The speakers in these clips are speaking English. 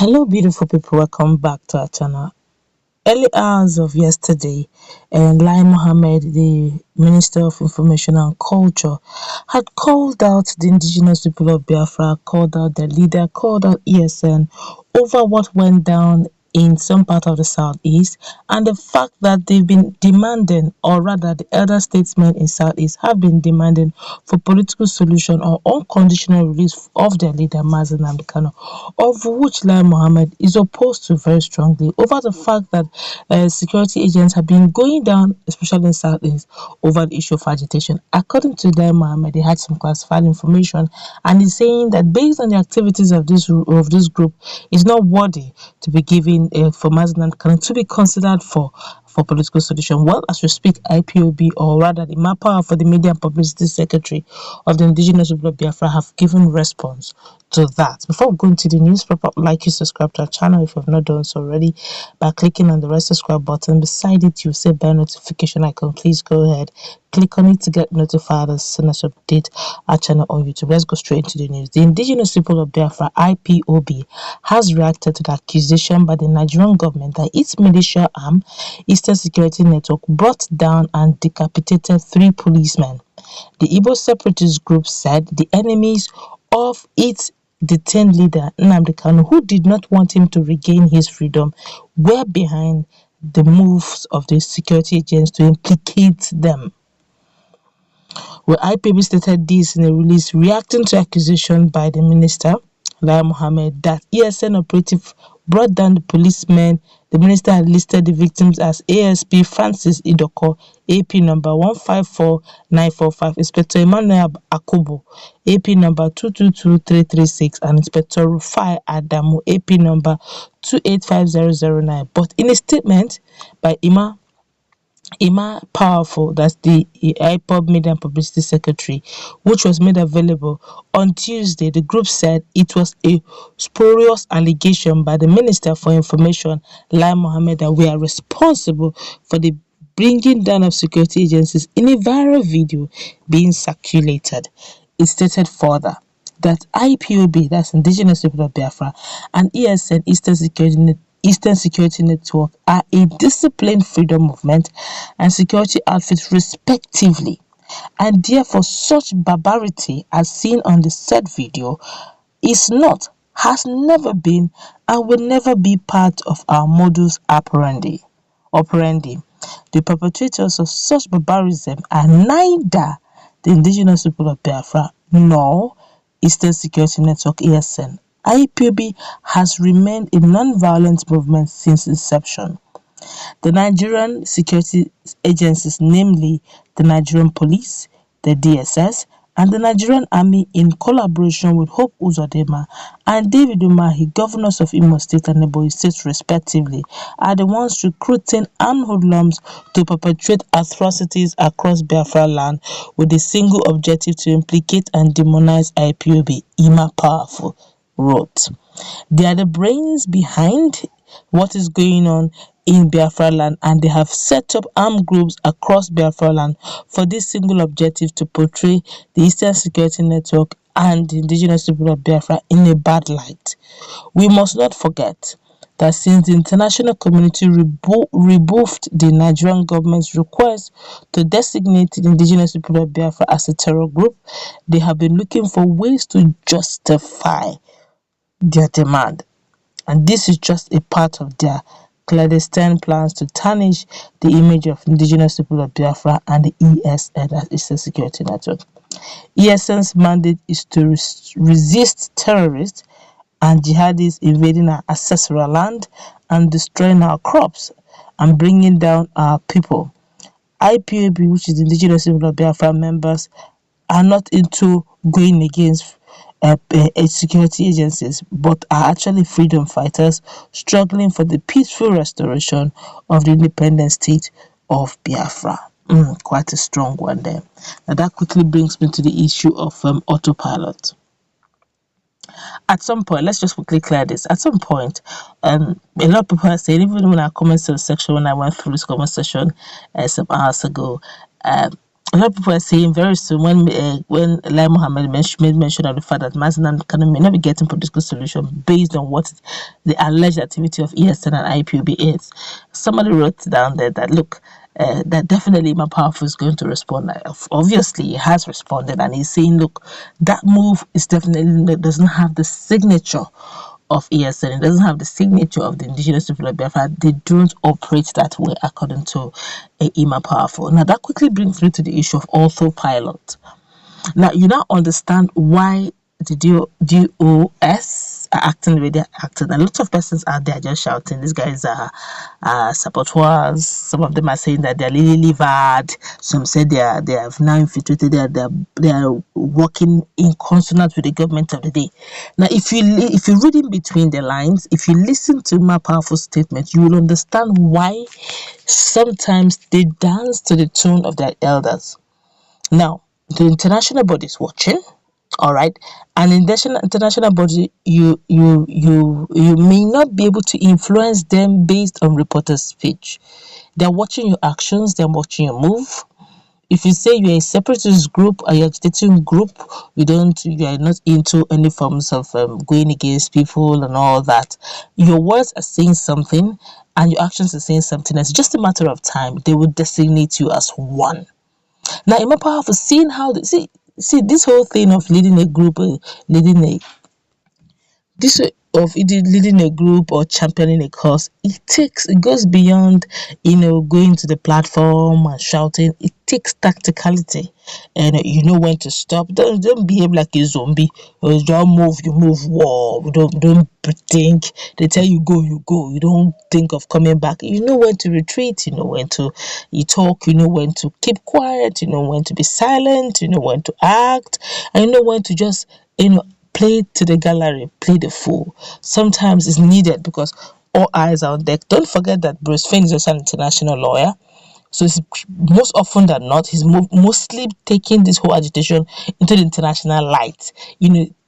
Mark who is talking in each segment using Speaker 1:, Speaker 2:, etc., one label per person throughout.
Speaker 1: Hello, beautiful people. Welcome back to our channel. Early hours of yesterday, Lai Mohammed, the Minister of Information and Culture, had called out the indigenous people of Biafra, called out their leader, called out ESN over what went down in some part of the southeast, and the fact that they've been demanding, or rather the elder statesmen in southeast have been demanding for political solution or unconditional release of their leader Mazen Kanu, of which Lai Mohammed is opposed to very strongly, over the fact that security agents have been going down, especially in southeast, over the issue of agitation. According to Lai Mohammed, they had some classified information, and he's saying that based on the activities of this group, it's not worthy to be given for Mazen Kanu to be considered for political solution. Well, as we speak, IPOB, or rather the MAPA for the Media and Publicity Secretary of the Indigenous People of Biafra, have given response to that. Before we go into the newspaper, I would like you to subscribe to our channel if you have not done so already by clicking on the red subscribe button. Beside it, you'll see a bell notification icon. Please go ahead, click on it to get notified as soon as we update our channel on YouTube. Let's go straight into the news. The Indigenous People of Biafra, IPOB, has reacted to the accusation by the Nigerian government that its militia arm, Eastern Security Network, brought down and decapitated 3 policemen. The Igbo separatist group said the enemies of its detained leader Nnamdi Kanu, who did not want him to regain his freedom, were behind the moves of the security agents to implicate them. Well, IPOB stated this in a release reacting to accusation by the minister, Lai Mohammed, that ESN operative brought down the policemen. The minister had listed the victims as ASP Francis Idoko, AP number 154945, Inspector Emmanuel Akubo, AP number 222336, and Inspector Rufai Adamu, AP number 285009. But in a statement by Ima Powerful, that's the IPOB Media and Publicity Secretary, which was made available on Tuesday, the group said it was a spurious allegation by the Minister for Information, Lai Mohammed, that we are responsible for the bringing down of security agencies in a viral video being circulated. It stated further that IPOB, that's Indigenous People of Biafra, and ESN, Eastern Security Network, are a disciplined freedom movement and security outfit respectively, and therefore such barbarity as seen on the said video is not, has never been, and will never be part of our modus operandi. The perpetrators of such barbarism are neither the Indigenous People of Biafra nor Eastern Security Network, ESN. IPOB has remained a non-violent movement since inception. The Nigerian security agencies, namely the Nigerian Police, the DSS, and the Nigerian Army, in collaboration with Hope Uzodinma and David Umahi, governors of Imo State and Ebonyi State respectively, are the ones recruiting armed hoodlums to perpetrate atrocities across Biafra land with the single objective to implicate and demonize IPOB. Ima Powerful wrote. They are the brains behind what is going on in Biafra land, and they have set up armed groups across Biafra land for this single objective to portray the Eastern Security Network and the Indigenous People of Biafra in a bad light. We must not forget that since the international community rebuffed the Nigerian government's request to designate the Indigenous People of Biafra as a terror group, they have been looking for ways to justify their demand, and this is just a part of their clandestine plans to tarnish the image of Indigenous People of Biafra and the ESN, that is the Security Network. ESN's mandate is to resist terrorists and jihadis invading our ancestral land and destroying our crops and bringing down our people. IPOB, which is the Indigenous People of Biafra members, are not into going against security agencies, but are actually freedom fighters struggling for the peaceful restoration of the independent state of Biafra. Quite a strong one there. Now that quickly brings me to the issue of autopilot. At some point, let's just quickly clear this. At some point, a lot of people are saying, even when I comment section, when I went through this comment section some hours ago, a lot of people are saying very soon when Lai Mohammed made mention of the fact that Mazen and Kanu may not be getting political solution based on what the alleged activity of ESN and IPOB is. Somebody wrote down there that look, that definitely Imam Powerful is going to respond. Obviously, he has responded, and he's saying, look, that move is definitely doesn't have the signature of ESN. It doesn't have the signature of the indigenous people of Biafra. They don't operate that way, according to Imam Powerful. Now, that quickly brings me to the issue of autopilot. Now, you now understand why the DOS are acting the way they're acting. A lot of persons out there just shouting, these guys are saboteurs. Some of them are saying that they're really livered. Some said they have now infiltrated. They are working in consonance with the government of the day. Now, if you read in between the lines, if you listen to my powerful statement, you will understand why sometimes they dance to the tune of their elders. Now, the international body is watching, all right, and in the international body, you may not be able to influence them based on reporters' speech. They're watching your actions, they're watching your move. If you say you're a separatist group or you're agitating group, you are not into any forms of going against people and all that. Your words are saying something and your actions are saying something. It's just a matter of time. They will designate you as one. Now, Imam Powerful, seeing how see this whole thing of leading a group, leading a group or championing a cause, it goes beyond going to the platform and shouting. It takes tacticality, and you know when to stop. Don't behave like a zombie. You move. War. Don't think they tell you go, you go. You don't think of coming back. You know when to retreat. You know when to talk. You know when to keep quiet. You know when to be silent. You know when to act, and you know when to just play to the gallery, play the fool. Sometimes it's needed because all eyes are on deck. Don't forget that Bruce Finn is also an international lawyer. So it's most often than not, he's mostly taking this whole agitation into the international light,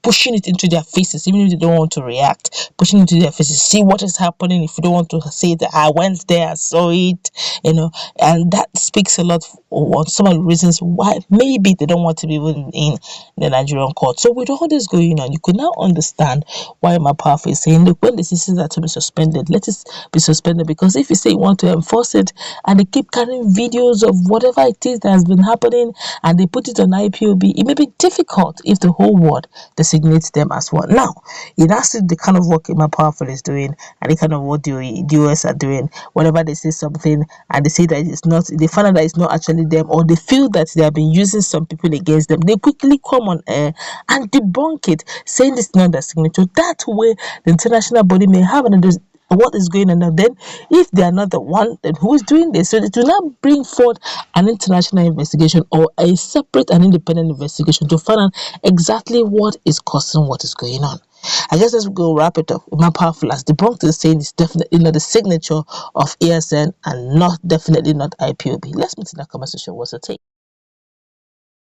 Speaker 1: pushing it into their faces, even if they don't want to react, pushing it into their faces, see what is happening. If you don't want to say that I went there, I saw it, and that speaks a lot on some of the reasons why maybe they don't want to be in the Nigerian court. So with all this going on, you could now understand why my powerful is saying, look, when the systems are to be suspended, let it be suspended, because if you say you want to enforce it and they keep carrying videos of whatever it is that has been happening and they put it on IPOB, it may be difficult if the whole world designates them as one. Now, that's the kind of work my powerful is doing and the kind of what the DOS are doing. Whenever they say something and they say that it's not, they find out that it's not actually them, or they feel that they have been using some people against them, they quickly come on air and debunk it, saying it's not their signature. That way, the international body may have another what is going on. Now, then, if they are not the one, then who is doing this? So it will not bring forth an international investigation or a separate and independent investigation to find out exactly what is causing what is going on. I guess let's go wrap it up. My powerful as debunked is saying it's definitely not the signature of ESN and definitely not IPOB. Let's meet in the comment section. What's the take?